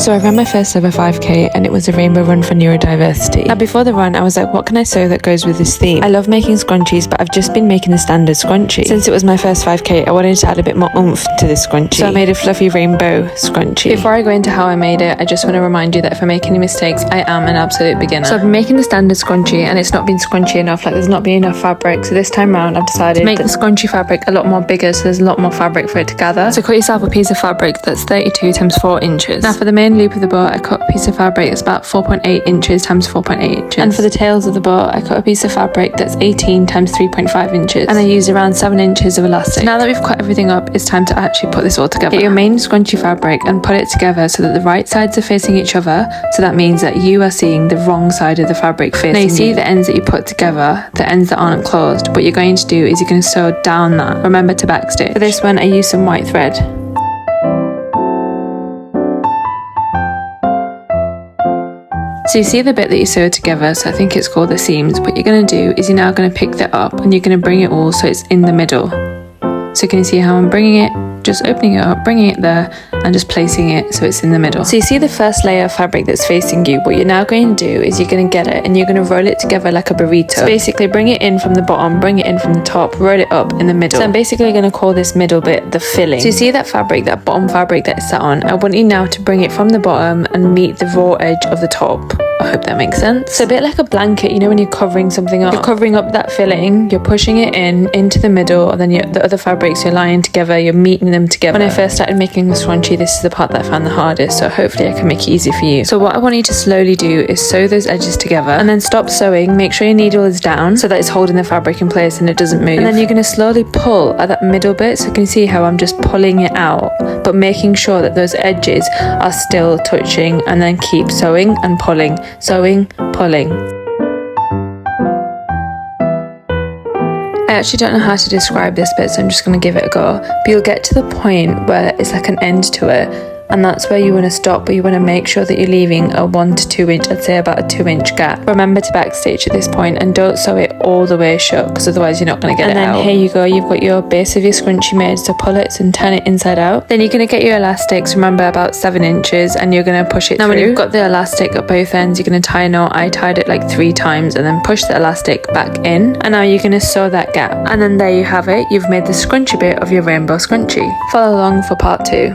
So I ran my first ever 5k and it was a rainbow run for neurodiversity. Now before the run I was like, what can I sew that goes with this theme? I love making scrunchies, but I've just been making the standard scrunchie. Since it was my first 5k I wanted to add a bit more oomph to this scrunchie, so I made a fluffy rainbow scrunchie. Before I go into how I made it, I just want to remind you that if I make any mistakes, I am an absolute beginner. So I've been making the standard scrunchie and it's not been scrunchy enough, like there's not been enough fabric, so this time round I've decided to make the scrunchie fabric a lot more bigger, so there's a lot more fabric for it to gather. So cut yourself a piece of fabric that's 32 times 4 inches. Now for the main loop of the bow I cut a piece of fabric that's about 4.8 inches times 4.8 inches, and for the tails of the bow I cut a piece of fabric that's 18 times 3.5 inches, and I used around 7 inches of elastic. So now that we've cut everything up, it's time to actually put this all together. Get your main scrunchie fabric and put it together so that the right sides are facing each other, so that means that you are seeing the wrong side of the fabric facing. Now you see the ends that you put together, the ends that aren't closed. What you're going to do is you're going to sew down that. Remember to backstitch. For this one I used some white thread. So you see the bit that you sewed together, so I think it's called the seams. What you're going to do is you're now going to pick that up and you're going to bring it all so it's in the middle. So can you see how I'm bringing it? Just opening it up, bringing it there and just placing it so it's in the middle. So you see the first layer of fabric that's facing you. What you're now going to do is you're going to get it and you're going to roll it together like a burrito. So basically bring it in from the bottom, bring it in from the top, roll it up in the middle. So I'm basically going to call this middle bit the filling. So you see that fabric, that bottom fabric that it's sat on, I want you now to bring it from the bottom and meet the raw edge of the top. I hope that makes sense. So a bit like a blanket, you know, when you're covering something up, you're covering up that filling, you're pushing it in into the middle, and then the other fabrics you're lying together, you're meeting them together. When I first started making the scrunchie, this is the part that I found the hardest, so hopefully I can make it easy for you. So what I want you to slowly do is sew those edges together and then stop sewing. Make sure your needle is down so that it's holding the fabric in place and it doesn't move, and then you're going to slowly pull at that middle bit. So you can see how I'm just pulling it out but making sure that those edges are still touching, and then keep sewing and pulling, sewing, pulling. I actually don't know how to describe this bit, so I'm just going to give it a go. But you'll get to the point where it's like an end to it, and that's where you want to stop, but you want to make sure that you're leaving a 1 to 2 inch, I'd say about a 2-inch gap. Remember to backstitch at this point and don't sew it all the way shut, because otherwise you're not going to get it out. And then here you go, you've got your base of your scrunchie made, so pull it and turn it inside out. Then you're going to get your elastics, remember about 7 inches, and you're going to push it through. Now when you've got the elastic at both ends, you're going to tie a knot. I tied it like 3 times and then push the elastic back in, and now you're going to sew that gap. And then there you have it, you've made the scrunchie bit of your rainbow scrunchie. Follow along for part 2.